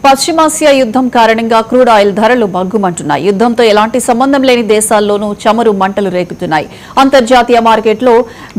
పశ్చిమాసియా యుద్ధం కారణంగా క్రూడ్ ఆయిల్ ధరలు మగ్గుమంటున్నాయి. యుద్ధంతో ఎలాంటి సంబంధం లేని దేశాల్లోనూ చమురు మంటలు రేగుతున్నాయి. అంతర్జాతీయ మార్కెట్లో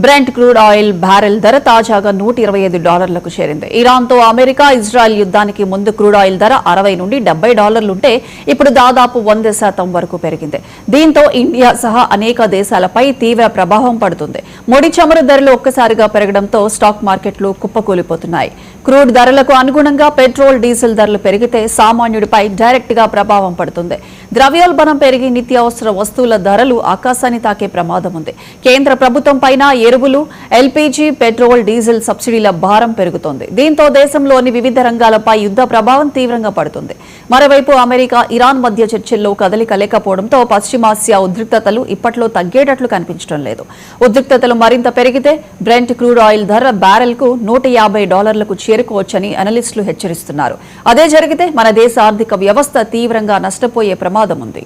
బ్రెంట్ క్రూడ్ ఆయిల్ బ్యారెల్ ధర తాజాగా $125కు చేరింది. ఇరాన్తో అమెరికా, ఇజ్రాయెల్ యుద్ధానికి ముందు క్రూడ్ ఆయిల్ ధర $60 నుండి $70 ఉంటే ఇప్పుడు దాదాపు 100% వరకు పెరిగింది. దీంతో ఇండియా సహా అనేక దేశాలపై తీవ్ర ప్రభావం పడుతుంది. ముడి చమురు ధరలు ఒక్కసారిగా పెరగడంతో స్టాక్ మార్కెట్లు కుప్పకూలిపోతున్నాయి. క్రూడ్ ధరలకు అనుగుణంగా పెట్రోల్, డీజిల్ ధరలు పెరిగితే సామాన్యుడిపై డైరెక్ట్ గా ప్రభావం పడుతుంది. ద్రవ్యోల్బణం పెరిగి నిత్యావసర వస్తువుల ధరలు ఆకాశాన్ని తాకే ప్రమాదం ఉంది. కేంద్ర ప్రభుత్వం పైన ఎరువులు, ఎల్పీజీ, పెట్రోల్, డీజిల్ సబ్సిడీల భారం పెరుగుతోంది. దీంతో దేశంలోని వివిధ రంగాలపై యుద్ధ ప్రభావం తీవ్రంగా పడుతుంది. మరోవైపు అమెరికా, ఇరాన్ మధ్య చర్చల్లో కదలిక లేకపోవడంతో పశ్చిమాసియా ఉద్రిక్తతలు ఇప్పట్లో తగ్గేటట్లు కనిపించడం లేదు. ఉద్రిక్తతలు మరింత పెరిగితే బ్రెంట్ క్రూడ్ ఆయిల్ ధర బ్యారెల్కు $150కు చేరుకోవచ్చని అనలిస్టులు హెచ్చరిస్తున్నారు. అదే జరిగితే మన దేశ ఆర్థిక వ్యవస్థ తీవ్రంగా నష్టపోయే ప్రమాదం ఉంది.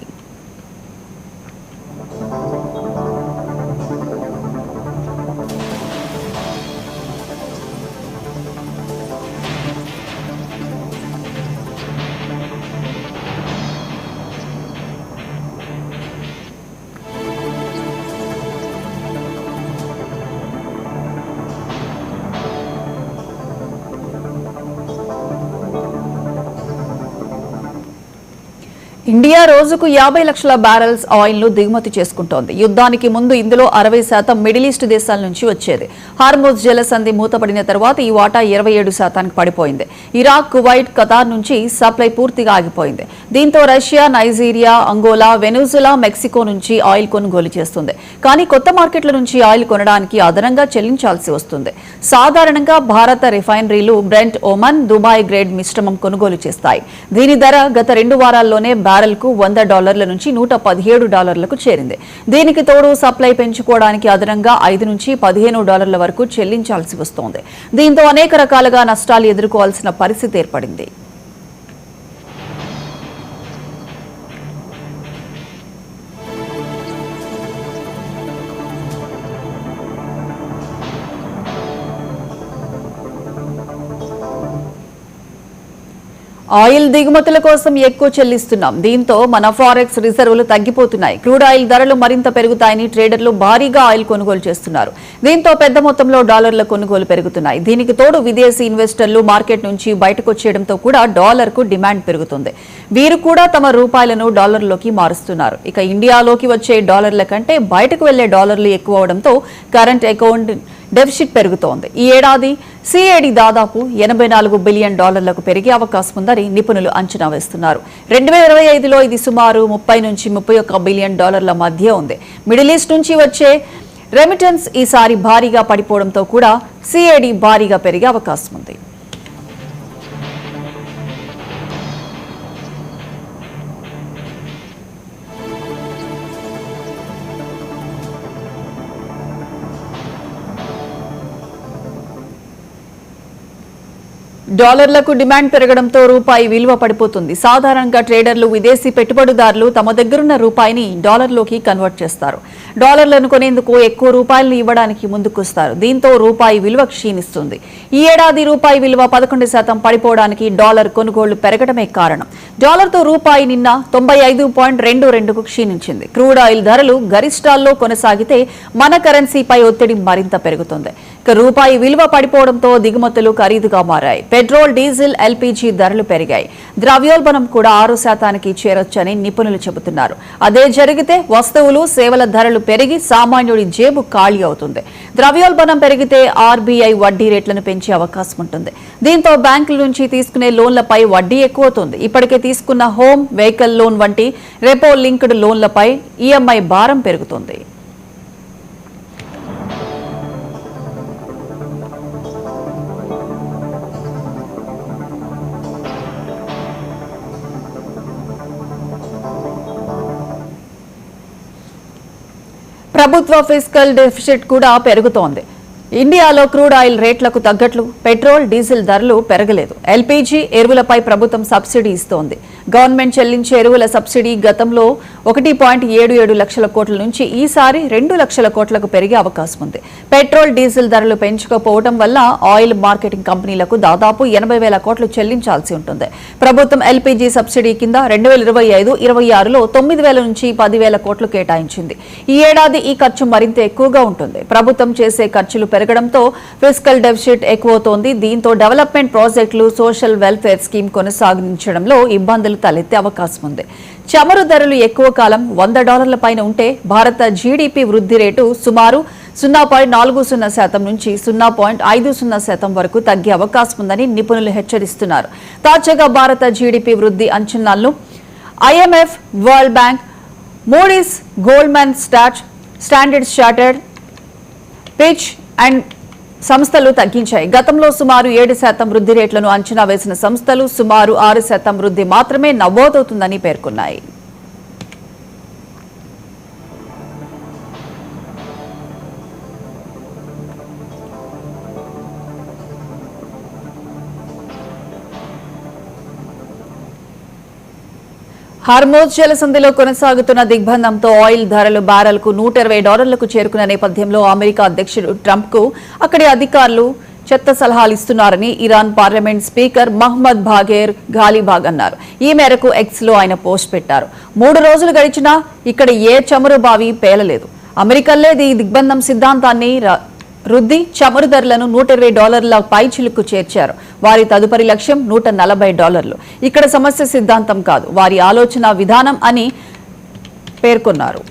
ఇండియా రోజుకు 50 లక్షల బ్యారెల్స్ ఆయిల్ ను దిగుమతి చేసుకుంటోంది. యుద్ధానికి ముందు ఇందులో 60% మిడిల్ ఈస్ట్ దేశాల నుంచి వచ్చేది. హార్ముజ్ జలసంధి మూతపడిన తర్వాత ఈ వాటా 27%కి పడిపోయింది. ఇరాక్, కువైట్, ఖతార్ నుంచి సప్లై పూర్తిగా ఆగిపోయింది. దీంతో Russia, Nigeria, Angola, Venezuela, Mexico నుంచి ఆయిల్ కొనుగోలు చేస్తుంది. కానీ కొత్త మార్కెట్ల నుంచి ఆయిల్ కొనడానికి అదనంగా చెల్లించాల్సి వస్తుంది. సాధారణంగా భారత రిఫైనరీలు బ్రెంట్, ఒమన్, దుబాయ్ గ్రేడ్ మిశ్రమం కొనుగోలు చేస్తాయి. దీని ధర గత 2 వారాల్లోనే బ్యారెల్కు $100 నుంచి $117కు చేరింది. దీనికి తోడు సప్లై పెంచుకోవడానికి అదనంగా $5 నుంచి $15 వరకు చెల్లించాల్సి వస్తోంది. దీంతో అనేక రకాలుగా నష్టాలు ఎదుర్కోవాల్సిన పరిస్థితి ఏర్పడింది. ఆయిల్ దిగుమతుల కోసం ఎక్కువ చెల్లిస్తున్నాం. దీంతో మన ఫారెక్స్ రిజర్వులు తగ్గిపోతున్నాయి. క్రూడ్ ఆయిల్ ధరలు మరింత పెరుగుతాయని ట్రేడర్లు భారీగా ఆయిల్ కొనుగోలు చేస్తున్నారు. దీంతో పెద్ద మొత్తంలో డాలర్ల కొనుగోలు పెరుగుతున్నాయి. దీనికి తోడు విదేశీ ఇన్వెస్టర్లు మార్కెట్ నుంచి బయటకు వచ్చేయడంతో కూడా డాలర్కు డిమాండ్ పెరుగుతుంది. వీరు కూడా తమ రూపాయలను డాలర్లోకి మారుస్తున్నారు. ఇక ఇండియాలోకి వచ్చే డాలర్ల కంటే బయటకు వెళ్లే డాలర్లు ఎక్కువ అవడంతో కరెంట్ అకౌంట్ డెఫిసిట్ పెరుగుతోంది. ఈ ఏడాది సిఏడి దాదాపు $84 బిలియన్ పెరిగే అవకాశం ఉందని నిపుణులు అంచనా వేస్తున్నారు. 2025లో ఇది సుమారు $30 నుంచి $31 బిలియన్ మధ్య ఉంది. మిడిల్ ఈస్ట్ నుంచి వచ్చే రెమిటెన్స్ ఈసారి భారీగా పడిపోవడంతో కూడా సిఏడి భారీగా పెరిగే అవకాశం ఉంది. డాలర్లకు డిమాండ్ పెరగడంతో రూపాయి విలువ పడిపోతుంది. సాధారణంగా ట్రేడర్లు, విదేశీ పెట్టుబడిదారులు తమ దగ్గరున్న రూపాయిని డాలర్లోకి కన్వర్ట్ చేస్తారు. డాలర్లను కొనేందుకు ఎక్కువ రూపాయలను ఇవ్వడానికి ముందుకొస్తారు. దీంతో రూపాయి విలువ క్షీణిస్తుంది. ఈ ఏడాది రూపాయి విలువ 11% పడిపోవడానికి డాలర్ కొనుగోళ్లు పెరగడమే కారణం. డాలర్తో రూపాయి నిన్న 95.22కు క్షీణించింది. క్రూడ్ ఆయిల్ ధరలు గరిష్టాల్లో కొనసాగితే మన కరెన్సీపై ఒత్తిడి మరింత పెరుగుతుంది. ఇక రూపాయి విలువ పడిపోవడంతో దిగుమతులు ఖరీదుగా మారాయి. పెట్రోల్, డీజిల్, ఎల్పీజీ ధరలు పెరిగాయి. ద్రవ్యోల్బణం కూడా 6%కి చేరొచ్చని నిపుణులు చెబుతున్నారు. అదే జరిగితే వస్తువులు, సేవల ధరలు పెరిగి సామాన్యుడి జేబు ఖాళీ అవుతుంది. ద్రవ్యోల్బణం పెరిగితే ఆర్బీఐ వడ్డీ రేట్లను పెంచే అవకాశం ఉంటుంది. దీంతో బ్యాంకుల నుంచి తీసుకునే లోన్లపై వడ్డీ ఎక్కువవుతుంది. ఇప్పటికే తీసుకున్న హోమ్, వెహికల్ లోన్ వంటి రెపో లింక్డ్ లోన్లపై ఈఎంఐ భారం పెరుగుతుంది. ప్రభుత్వ ఫిస్కల్ డెఫిసిట్ కూడా పెరుగుతోంది. ఇండియాలో క్రూడ్ ఆయిల్ రేట్లకు తగ్గట్లు పెట్రోల్, డీజిల్ ధరలు పెరగలేదు. ఎల్పీజీ, ఎరువులపై ప్రభుత్వం సబ్సిడీ ఇస్తోంది. గవర్నమెంట్ చెల్లించే ఎరువుల సబ్సిడీ గతంలో 1.77 లక్షల కోట్ల నుంచి ఈసారి 2 లక్షల కోట్లకు పెరిగే అవకాశం ఉంది. పెట్రోల్, డీజిల్ ధరలు పెంచుకోకపోవడం వల్ల ఆయిల్ మార్కెటింగ్ కంపెనీలకు దాదాపు 80,000 కోట్లు చెల్లించాల్సి ఉంటుంది. ప్రభుత్వం ఎల్పీజీ సబ్సిడీ కింద 2025-26లో 9,000 నుంచి 10,000 కోట్లు కేటాయించింది. ఈ ఏడాది ఈ ఖర్చు మరింత ఎక్కువగా ఉంటుంది. ప్రభుత్వం చేసే ఖర్చులు పెరగడంతో ఫిస్కల్ డెఫిసిట్ ఎక్కువవుతోంది. దీంతో డెవలప్మెంట్ ప్రాజెక్టులు, సోషల్ వెల్ఫేర్ స్కీమ్ కొనసాగించడంలో ఇబ్బందులు తలెత్తే అవకాశం ఉంది. చమురు ధరలు ఎక్కువ కాలం $100 పైన ఉంటే భారత జీడీపీ వృద్ధి రేటు సుమారు 0.40% నుంచి 0.50% వరకు తగ్గే అవకాశం ఉందని నిపుణులు హెచ్చరిస్తున్నారు. తాజాగా భారత జీడీపీ వృద్ధి అంచనాలను IMF, world bank, Moody's, Goldman socks, standard chartered, pitch and సంస్థలు తగ్గించాయి. గతంలో సుమారు 7% వృద్ధి రేట్లను అంచనా వేసిన సంస్థలు సుమారు 6% వృద్ధి మాత్రమే నమోదవుతుందని పేర్కొన్నాయి. హార్మోజ్ జలసంధిలో కొనసాగుతున్న దిగ్బంధంతో ఆయిల్ ధరలు బ్యారెల్కు $120కు చేరుకున్న నేపథ్యంలో అమెరికా అధ్యక్షుడు ట్రంప్కు అక్కడి అధికారులు చెత్త సలహాలు ఇస్తున్నారని ఇరాన్ పార్లమెంట్ స్పీకర్ మహ్మద్ బాఘేర్ ఘాలిబాగ్ అన్నారు. ఈ మేరకు ఎక్స్లో ఆయన పోస్ట్ పెట్టారు. 3 రోజులు గడిచినా ఇక్కడ ఏ చమురు బావి పేలలేదు. అమెరికల్లే ఈ దిగ్బంధం సిద్ధాంతాన్ని రుద్ది చమురు ధరలను $120 పైచిలుకు చేర్చారు. వారి తదుపరి లక్ష్యం $140. ఇక్కడ సమస్య సిద్ధాంతం కాదు, వారి ఆలోచన విధానం అని పేర్కొన్నారు.